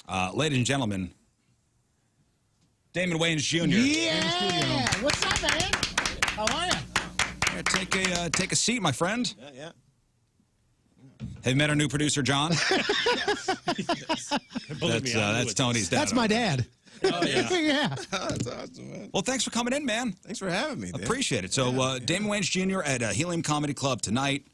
Ladies and gentlemen, Damon Wayans Jr. Yeah! What's up, man? How are you? Yeah, take a seat, my friend. Yeah. Have you met our new producer, John? That's Tony's dad. That's my dad. Oh, yeah. Yeah. That's awesome, man. Well, thanks for coming in, man. Thanks for having me, Dan. Appreciate it. So, Damon Wayans Jr. at Helium Comedy Club tonight.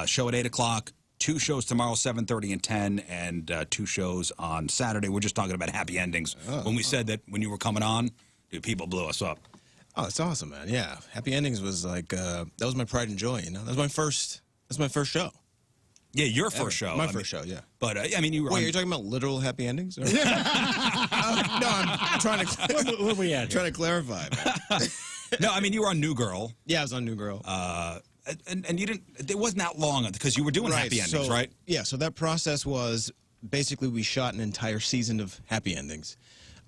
Show at 8 o'clock. 2 shows tomorrow, 7:30 and 10, and 2 shows on Saturday. We're just talking about happy endings. When we said that when you were coming on, dude, people blew us up. Oh, that's awesome, man. Yeah, happy endings was like that was my pride and joy. You know, that was my first show. Yeah, your first show. My first show, yeah. But I mean, you were. Wait, you're talking about literal happy endings? Or? No, I'm trying to. Where we at? Trying to clarify. No, I mean you were on New Girl. Yeah, I was on New Girl. And you didn't. It wasn't that long because you were doing happy endings, right? Yeah. So that process was basically we shot an entire season of happy endings.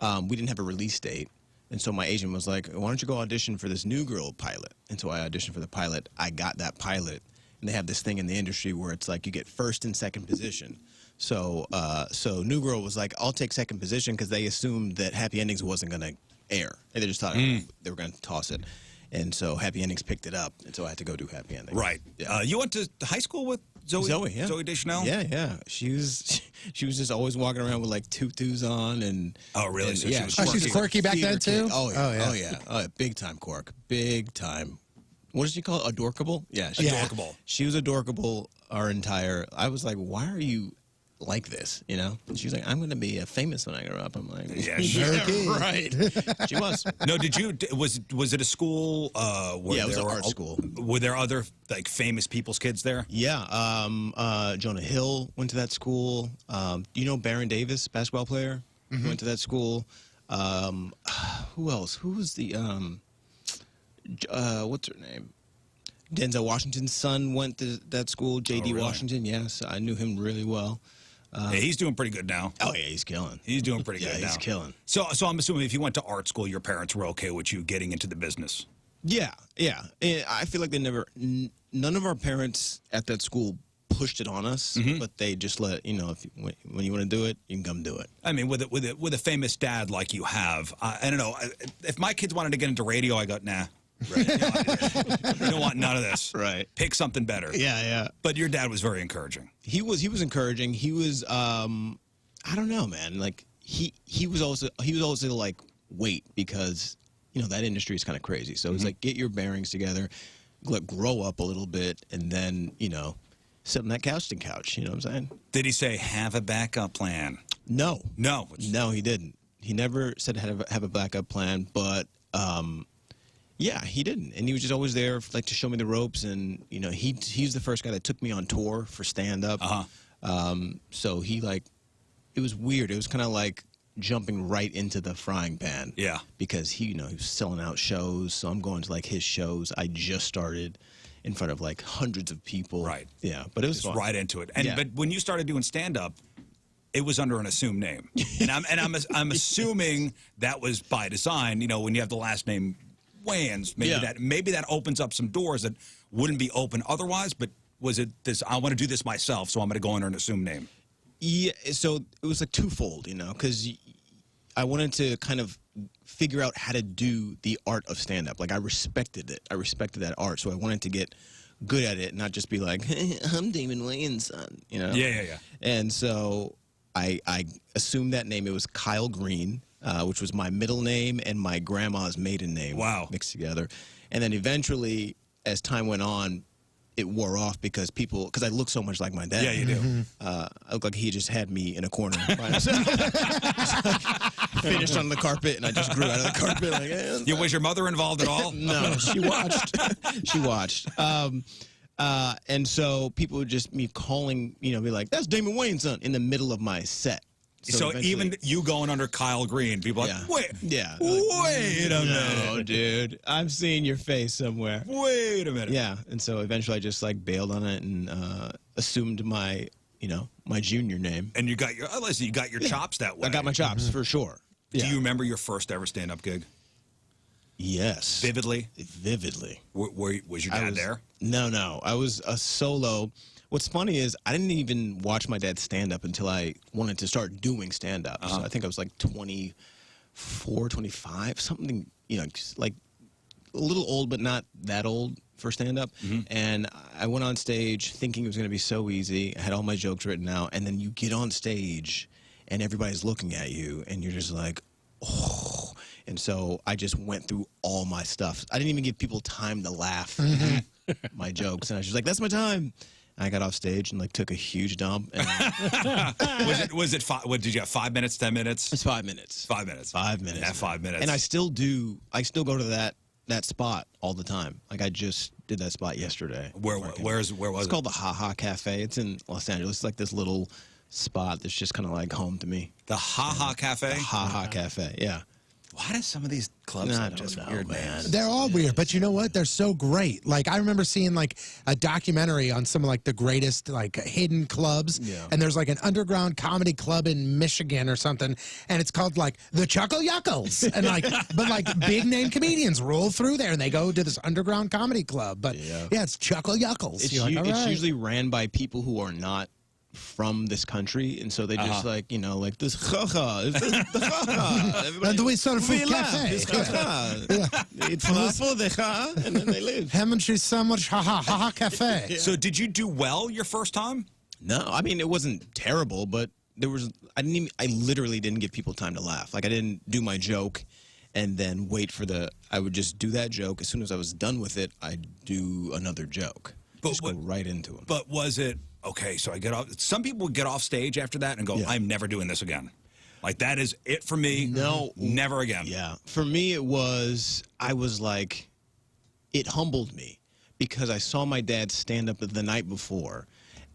We didn't have a release date, and so my agent was like, "Why don't you go audition for this New Girl pilot?" And so I auditioned for the pilot. I got that pilot, and they have this thing in the industry where it's like you get first and second position. So New Girl was like, "I'll take second position," because they assumed that happy endings wasn't going to air, and they just thought they were going to toss it. And so Happy Endings picked it up, and so I had to go do Happy Endings. Right. Yeah. You went to high school with Zooey? Yeah. Zooey Deschanel? Yeah. She was just always walking around with like tutus on and. Oh, really? So yeah, she was quirky back then too. Oh yeah. Big time quirk. Big time. What does she call it? Adorkable? Yeah. Adorkable. She was adorkable our entire. I was like, why are you like this? You know? And she's like, I'm going to be famous when I grow up. I'm like, Yeah, right. She was. No, was it a school? Yeah, it was an art school. Were there other like famous people's kids there? Yeah, Jonah Hill went to that school. You know Baron Davis, basketball player, went to that school. Who else? Who was the what's her name? Denzel Washington's son went to that school. J.D. really? Washington. Yes, I knew him really well. Yeah, he's doing pretty good now. Oh yeah, he's killing. He's doing pretty good now. Yeah, he's killing. So I'm assuming if you went to art school, your parents were okay with you getting into the business. Yeah. And I feel like none of our parents at that school pushed it on us, but they just let when you want to do it, you can come do it. I mean, with a famous dad like you have, I don't know. If my kids wanted to get into radio, I go, nah. Right. You don't want none of this. Right. Pick something better. Yeah. But your dad was very encouraging. He was encouraging. He was I don't know, man. Like he was also like wait, because that industry is kind of crazy. So it's like get your bearings together, grow up a little bit, and then sit on that couch. You know what I'm saying? Did he say have a backup plan? No, he didn't. He never said have a backup plan, but yeah, he didn't, and he was just always there, like to show me the ropes, and he's the first guy that took me on tour for stand-up. So it was weird. It was kind of like jumping right into the frying pan. Yeah, because he was selling out shows, so I'm going to like his shows. I just started in front of like hundreds of people. Right. Yeah, but it was fun. Right into it. And but when you started doing stand-up, it was under an assumed name, and I'm assuming that was by design. When you have the last name Wayans, maybe that opens up some doors that wouldn't be open otherwise. But was it this? I want to do this myself, so I'm going to go under an assumed name. Yeah, so it was like twofold, because I wanted to kind of figure out how to do the art of stand-up. Like I respected it. I respected that art, so I wanted to get good at it, not just be like, hey, I'm Damon Wayans' son, Yeah. And so I assumed that name. It was Kyle Green. Which was my middle name and my grandma's maiden name. Wow. Mixed together. And then eventually, as time went on, it wore off because I look so much like my dad. Yeah, you do. I look like he just had me in a corner by himself. Finished on the carpet, and I just grew out of the carpet. Like, Was your mother involved at all? No, she watched. She watched. And so people would just be calling, be like, that's Damon Wayans' son, in the middle of my set. So even you going under Kyle Green, people are like, wait a minute. No, dude, I'm seeing your face somewhere. Wait a minute. Yeah, and so eventually I just like bailed on it and assumed my, my junior name. And you got your chops that way. I got my chops for sure. Do you remember your first ever stand-up gig? Yes. Vividly? Vividly. Was your dad there? No. I was a solo. What's funny is I didn't even watch my dad stand up until I wanted to start doing stand up. So I think I was like 24, 25, something, just like a little old, but not that old for stand up. And I went on stage thinking it was going to be so easy. I had all my jokes written out. And then you get on stage and everybody's looking at you and you're just like, oh. And so I just went through all my stuff. I didn't even give people time to laugh at my jokes. And I was just like, that's my time. And I got off stage and like took a huge dump. And was it what did you have, 5 minutes, 10 minutes? It's 5 minutes. 5 minutes. 5 minutes. Yeah, 5 minutes. And I still go to that spot all the time. Like I just did that spot yesterday. Where was it? It's called the Ha Ha Cafe. It's in Los Angeles. It's like this little spot that's just kind of like home to me. The Ha Ha Cafe? The Ha Ha Cafe, yeah. Why do some of these clubs have just weird names? They're all weird, but you know what? They're so great. Like I remember seeing like a documentary on some of like the greatest like hidden clubs, and there's like an underground comedy club in Michigan or something, and it's called like the Chuckle Yuckles, and like but like big name comedians roll through there and they go to this underground comedy club. But yeah, it's Chuckle Yuckles. It's usually ran by people who are not from this country, and so they just like like this ha-ha, the ha-ha. And we sort of food cafe. It's falafel, the ha, and then they live. Haven't you so much ha-ha cafe? So did you do well your first time? No, I mean it wasn't terrible, but I literally didn't give people time to laugh. Like I didn't do my joke and then wait for I would just do that joke. As soon as I was done with it, I'd do another joke. Just go right into them. But was it okay? So I get off. Some people would get off stage after that and go, "I'm never doing this again." Like that is it for me. No, never again. Yeah, for me it was. I was like, it humbled me because I saw my dad stand up the night before,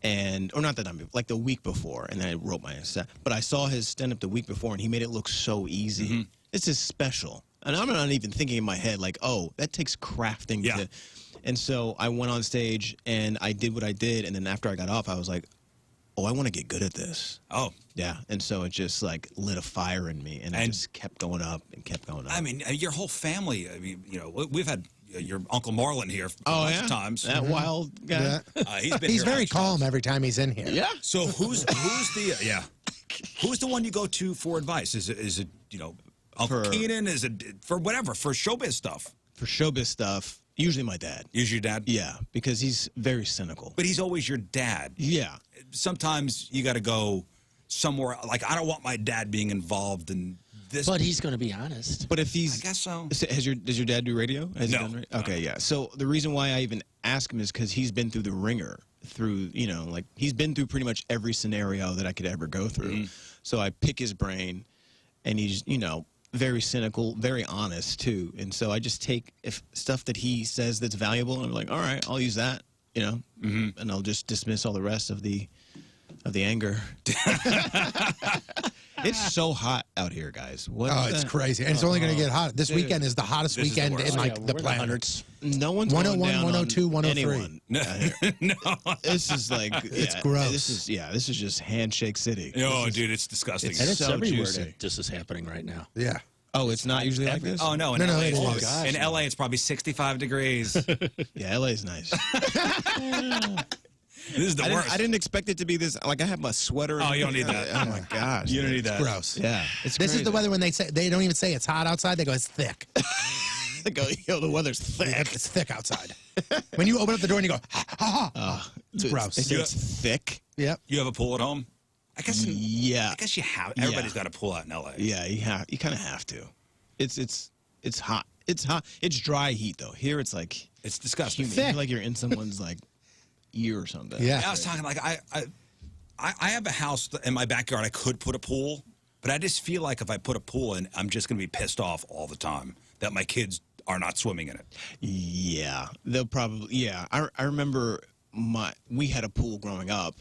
or not the night before, like the week before, and then I wrote my set. But I saw his stand up the week before, and he made it look so easy. It's just special, and I'm not even thinking in my head like, "Oh, that takes crafting." Yeah. And so I went on stage and I did what I did. And then after I got off, I was like, oh, I want to get good at this. Oh. Yeah. And so it just like lit a fire in me. And I just kept going up and kept going up. I mean, your whole family, I mean, we've had your Uncle Marlon here a bunch of times. That wild guy. Yeah. He's very calm every time he's in here. Yeah. So who's the one you go to for advice? Is it Uncle Keenan? Is it for whatever, for showbiz stuff? For showbiz stuff. Usually my dad. Usually your dad? Yeah, because he's very cynical. But he's always your dad. Yeah. Sometimes you got to go somewhere. Like, I don't want my dad being involved in this. But he's going to be honest. But if he's... I guess so. Does your dad do radio? Has No. He done radio? Okay, yeah. So the reason why I even ask him is because he's been through the ringer. Like, he's been through pretty much every scenario that I could ever go through. So I pick his brain, and he's, very cynical, very honest too, and so I just take stuff that he says that's valuable, and I'm like, all right, I'll use that, and I'll just dismiss all the rest of the anger. It's so hot out here, guys. It's crazy, and it's only going to get hot. This weekend is the hottest weekend in like the planet. No one's 101, going down 102, on 103. anyone. No, this is like it's gross. This is just handshake city. Oh, dude, it's disgusting. And it's so everywhere juicy. that this is happening right now. Yeah. Oh, it's not usually like this? Oh, no. In No, LA, it is. Gosh, in LA, it's probably 65 degrees. Yeah, LA's nice. This is the worst. I didn't expect it to be this. Like, I have my sweater. Oh, you don't need that. Oh, my gosh. You don't need that. Gross. Yeah. This is the weather when they don't even say it's hot outside. They go, it's thick. They go, yo, the weather's thick. It's thick outside. When you open up the door and you go, ha, ha, ha. It's gross. They say it's thick. Yep. You have a pool at home? I guess. Yeah. I guess you have. Everybody's got a pool out in LA. Yeah, you kind of have to. It's hot. It's hot. It's dry heat though. Here it's like It's disgusting. you feel like you're in someone's like ear or something. Yeah. I was talking like I have a house in my backyard. I could put a pool, but I just feel like if I put a pool in, I'm just going to be pissed off all the time that my kids are not swimming in it. Yeah, they'll probably. Yeah, I remember we had a pool growing up.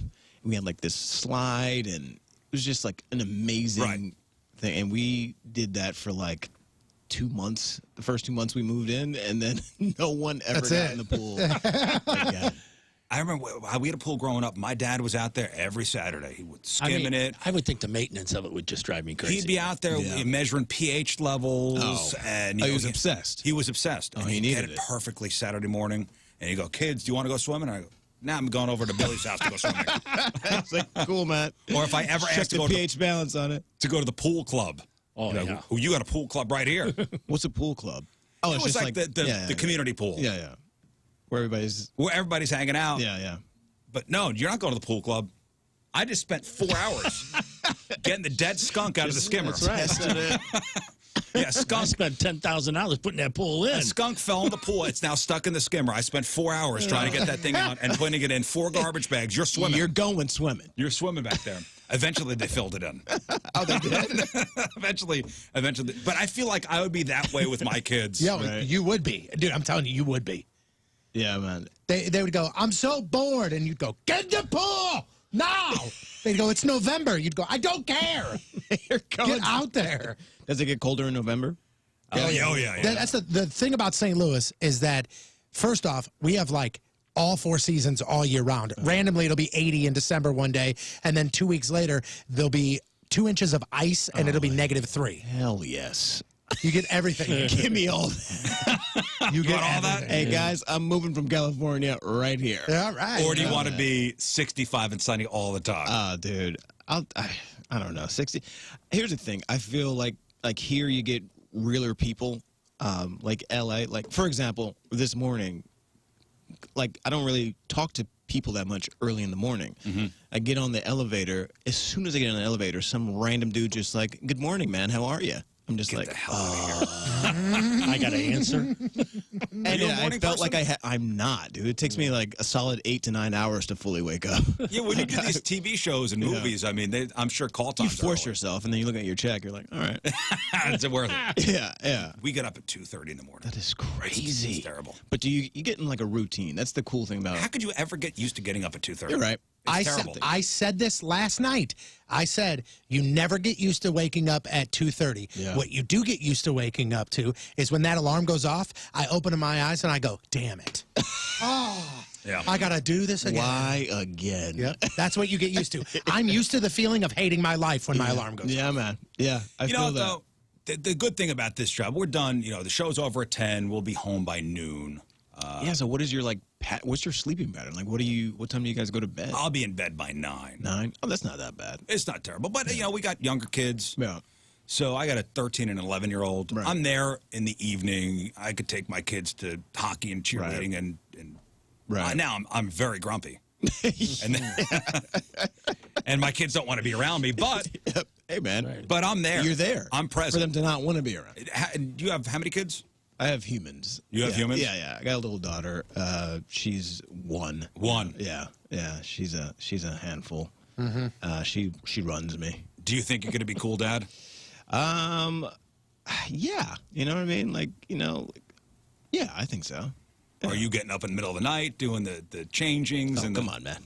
We had like this slide, and it was just like an amazing thing. And we did that for like 2 months. The first 2 months we moved in, and then no one ever got in the pool again. I remember we had a pool growing up. My dad was out there every Saturday. He would skim in it. I would think the maintenance of it would just drive me crazy. He'd be out there measuring pH levels, and he was obsessed. He was obsessed. Oh, and he he'd needed get it perfectly Saturday morning, and he'd go, "Kids, do you want to go swimming?" And I go, Now I'm going over to Billy's house to go swimming. It's like, cool, man. Or if I ever Check ask to the go pH balance on it. to the pool club. Oh, you know, yeah. you got a pool club right here. What's a pool club? Oh, It it's was just like the community pool. Yeah, yeah. Where everybody's hanging out. Yeah, yeah. But no, you're not going to the pool club. I just spent 4 hours getting the dead skunk out of the skimmer. That's right. Yeah, I skunk. spent $10,000 putting that pool in. A skunk fell in the pool. It's now stuck in the skimmer. I spent 4 hours trying to get that thing out and putting it in 4 garbage bags. You're swimming. You're going swimming. You're swimming back there. Eventually, they filled it in. Oh, they did? Eventually. But I feel like I would be that way with my kids. Yeah, Right. you would be. Dude, I'm telling you, you would be. Yeah, man. They would go, I'm so bored. And you'd go, get in the pool now. They'd go, it's November. You'd go, I don't care. Get out there. Does it get colder in November? Oh, yeah. That's the thing about St. Louis is that, first off, we have like all 4 seasons all year round. Randomly, it'll be 80 in December one day, and then 2 weeks later, there'll be 2 inches of ice, and it'll be -3. Hell yes. You get everything. Give me all that. You get all that? Hey, guys, I'm moving from California right here. All right. Or do you want to be 65 and sunny all the time? Dude, I don't know. 60. Here's the thing. I feel like here you get realer people, like LA. Like, for example, this morning, like, I don't really talk to people that much early in the morning. I get on the elevator. As soon as I get on the elevator, some random dude just like, good morning, man. How are you? I'm just Get like, the hell out of here. I got to answer. and you a I morning felt person? like I'm not, dude. It takes me like a solid 8 to 9 hours to fully wake up. Yeah, when you do these TV shows and movies, I mean, I'm sure call You times force are yourself, and then you look at your check. You're like, all right. It's worth it. Yeah. We get up at 2:30 in the morning. That is crazy. It's terrible. But do you get in like a routine? That's the cool thing about How it. could you ever get used to getting up at 2:30? You're right. It's terrible. I said this last night. I said, you never get used to waking up at 2:30. Yeah. What you do get used to waking up to is when that alarm goes off, I open my eyes and I go, damn it. Yeah. I got to do this again. Why again? Yep. That's what you get used to. I'm used to the feeling of hating my life when my alarm goes off. Yeah, man. Yeah, I You feel know, that. though, the good thing about this job, we're done. You know, the show's over at 10. We'll be home by noon. Yeah. So, what is your what's your sleeping pattern? Like, what time do you guys go to bed? I'll be in bed by 9. 9. Oh, that's not that bad. It's not terrible, but you know, we got younger kids. Yeah. So I got a 13 and 11-year-old. Right. I'm there in the evening. I could take my kids to hockey and cheerleading, and Right. now I'm very grumpy, and and my kids don't want to be around me. But Hey, man. but I'm there. You're there. I'm present. For them to not want to be around. Do you have how many kids? I have humans. You have humans? Yeah. I got a little daughter. She's 1. 1. Yeah. She's a handful. She runs me. Do you think you're going to be cool, Dad? Yeah. You know what I mean? Like, yeah, I think so. Or are you getting up in the middle of the night doing the changings? Oh, and come on, man.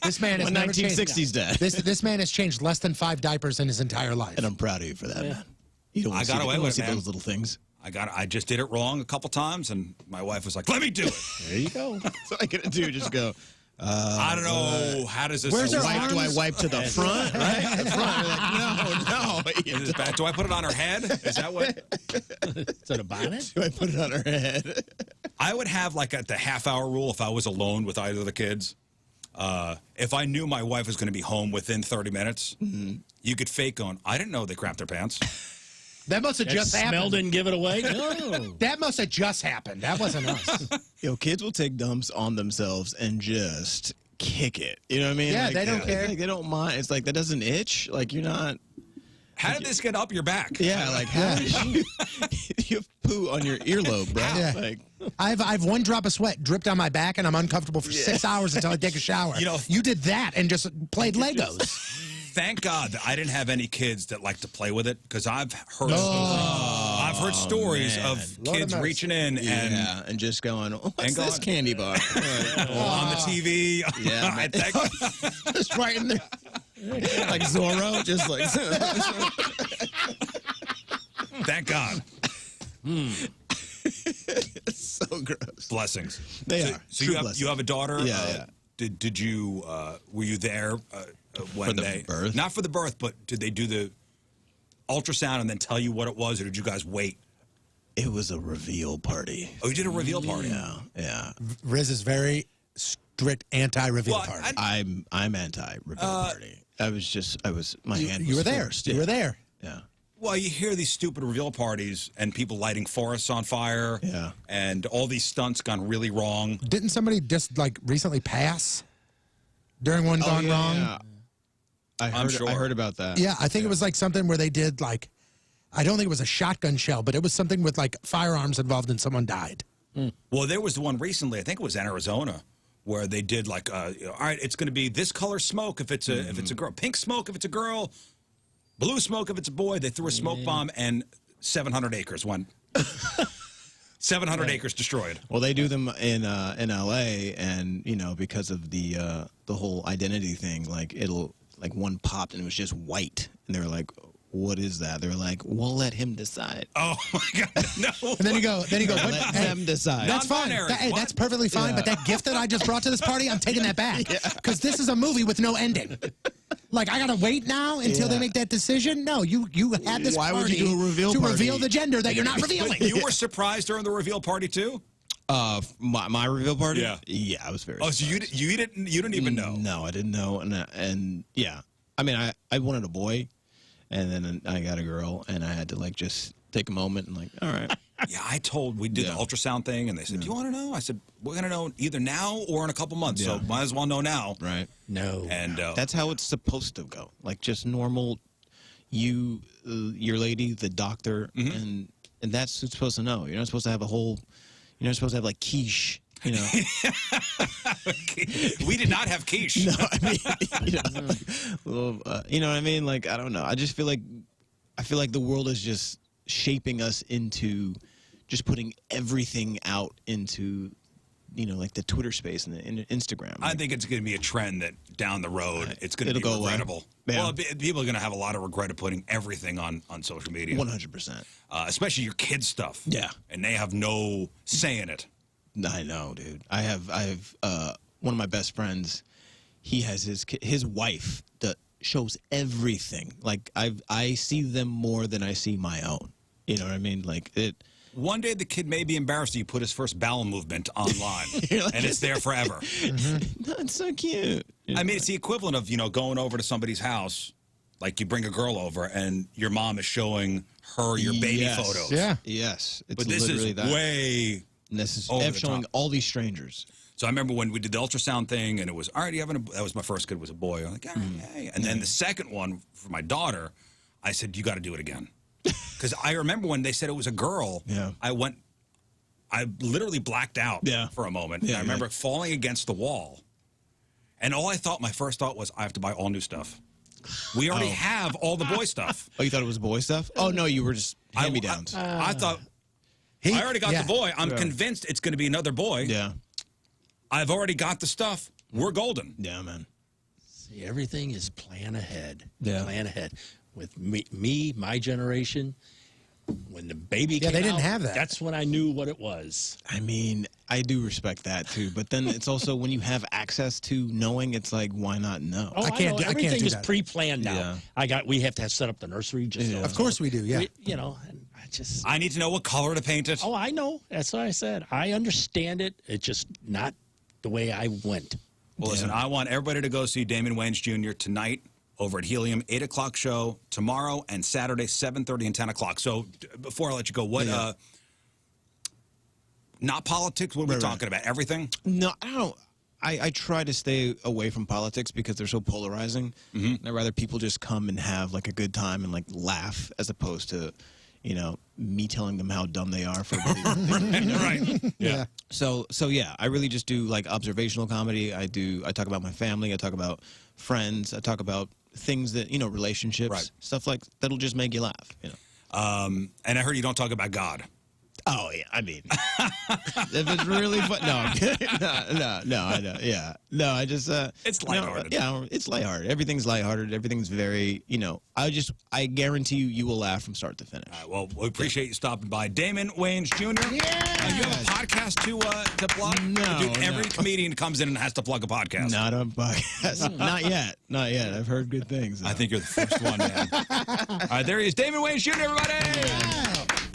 This man has My never changed. 1960s dad. This man has changed less than 5 diapers in his entire life. And I'm proud of you for that, man. You don't I want to got see, away you don't with see it, man. those little things. I just did it wrong a couple times, and my wife was like, "Let me do it." There you go. So I get to do just go. I don't know. How does this? Where's her Do I arms? wipe to the front? Right? The front. You're like, no. Is this bad? Do I put it on her head? Is that what? Is that a bonnet? Do I put it on her head? I would have like the half-hour rule if I was alone with either of the kids. If I knew my wife was going to be home within 30 minutes, you could fake going, I didn't know they crapped their pants. That must have just Smell happened. didn't give it away? No. That must have just happened. That wasn't us. Kids will take dumps on themselves and just kick it. You know what I mean? Yeah, they don't care. Like, they don't mind. It's like, that doesn't itch. Like, you're not. How did this get up your back? Yeah, like, how did you have poo on your earlobe, bro? Yeah. Like, I've 1 drop of sweat dripped on my back, and I'm uncomfortable for 6 hours until I take a shower. You did that and just played Legos. Thank God that I didn't have any kids that like to play with it, because I've heard stories man. of Lord kids have mercy. reaching in and just going, what's And this going- candy bar? on the TV. Yeah, I man. think- Just right in there. Like Zorro, just like. Thank God. It's so gross. Blessings. They so, are. So True you blessings. have a daughter. Yeah. Did you were you there when the birth? Not for the birth, but did they do the ultrasound and then tell you what it was, or did you guys wait? It was a reveal party. Oh, you did a reveal party. Yeah. Rizz is very strict anti-reveal Well, party. I'm anti-reveal party. My hand was You were there. forced. You were there. Yeah. Well, you hear these stupid reveal parties and people lighting forests on fire. Yeah. And all these stunts gone really wrong. Didn't somebody just like recently pass during one gone wrong? Yeah. I'm sure. I heard about that. Yeah, I think it was like something where they did like, I don't think it was a shotgun shell, but it was something with like firearms involved and someone died. Well, there was one recently, I think it was in Arizona, where they did like, all right, it's going to be this color smoke if it's a girl, pink smoke if it's a girl, blue smoke if it's a boy. They threw a smoke bomb and 700 acres went. 700 acres destroyed. Well, they do them in L.A. and because of the whole identity thing, like one popped and it was just white, and they were like, "What is that?" They're like, "We'll let him decide." Oh my God, no! And then you go, what? Let them decide. That's fine. Non-binary. Hey, that's perfectly fine. But that gift that I just brought to this party, I'm taking that back because this is a movie with no ending. Like I gotta wait now until they make that decision. No, you had this Why would party you do a reveal to party? reveal the gender that you're not revealing. You were surprised during the reveal party too? My reveal party. Yeah. Yeah, I was very. Oh, so surprised. you didn't even know? No, I didn't know, and yeah, I mean, I wanted a boy, and then I got a girl, and I had to like just take a moment and like, all right. Yeah, we did the ultrasound thing, and they said, "Do you want to know?" I said, "We're gonna know either now or in a couple months, so might as well know now." Right. No. And That's how it's supposed to go. Like just normal, your lady, the doctor, and that's who's supposed to know. You're not supposed to have a whole. You're not supposed to have like quiche. You know. we did not have quiche. No, I mean, you know what I mean? Like I don't know. I feel like the world is just shaping us into just putting everything out into like the Twitter space and the Instagram. I think it's going to be a trend that down the road it's going to be It'll go away. regrettable. Yeah. Well, people are going to have a lot of regret of putting everything on social media. 100%. Especially your kids' stuff. Yeah. And they have no say in it. I know, dude. I have one of my best friends. He has his wife that shows everything. Like I see them more than I see my own. You know what I mean? Like it. One day the kid may be embarrassed that you put his first bowel movement online, like, and it's there forever. That's so cute. I mean, it's the equivalent of going over to somebody's house, like you bring a girl over, and your mom is showing her your baby photos. Yeah. Yes. It's But this is literally that. way. This is over the showing top. all these strangers. So I remember when we did the ultrasound thing, and it was all right. That was my first kid, was a boy. I'm like, all right, yay. And then the second one for my daughter, I said, you got to do it again, because I remember when they said it was a girl. Yeah. I literally blacked out for a moment. Yeah, I remember falling against the wall, and my first thought was, I have to buy all new stuff. We already have all the boy stuff. Oh, you thought it was boy stuff? Oh no, you were just hand-me-downs. I thought. I already got the boy. I'm convinced it's going to be another boy. Yeah. I've already got the stuff. We're golden. Yeah, man. See, everything is plan ahead. Yeah. Plan ahead. With me, my generation, when the baby came they didn't out, have that. That's when I knew what it was. I mean, I do respect that too, but then it's also when you have access to knowing, it's like, why not know? Oh, I can't know. do- I can't Everything do is that. pre-planned now. Yeah. We have to set up the nursery. Just so Of course we do. Yeah. and I need to know what color to paint it. Oh, I know. That's what I said. I understand it. It's just not the way I went. Well, listen, I want everybody to go see Damon Wayans Jr. tonight over at Helium, 8 o'clock show, tomorrow and Saturday, 7:30 and 10 o'clock. So before I let you go, what, not politics, what are we talking about? Everything? No, I don't. I try to stay away from politics because they're so polarizing. I'd rather people just come and have like a good time and like laugh as opposed to, me telling them how dumb they are for believing. Right. Yeah. So yeah, I really just do like observational comedy. I talk about my family. I talk about friends. I talk about things that, relationships, stuff like that'll just make you laugh, And I heard you don't talk about God. Oh yeah, I mean, if it's really fun, no, I'm kidding. No, I know, yeah, no, I just, It's lighthearted. It's lighthearted. Everything's lighthearted. Everything's very, I guarantee you will laugh from start to finish. Well, we appreciate you stopping by. Damon Wayans Jr. Yeah. You have a podcast to plug? No, Dude, every comedian comes in and has to plug a podcast. Not on podcast. Not yet. Not yet. I've heard good things. I think you're the first one, man. All right, there he is. Damon Wayans Jr., everybody! Yeah.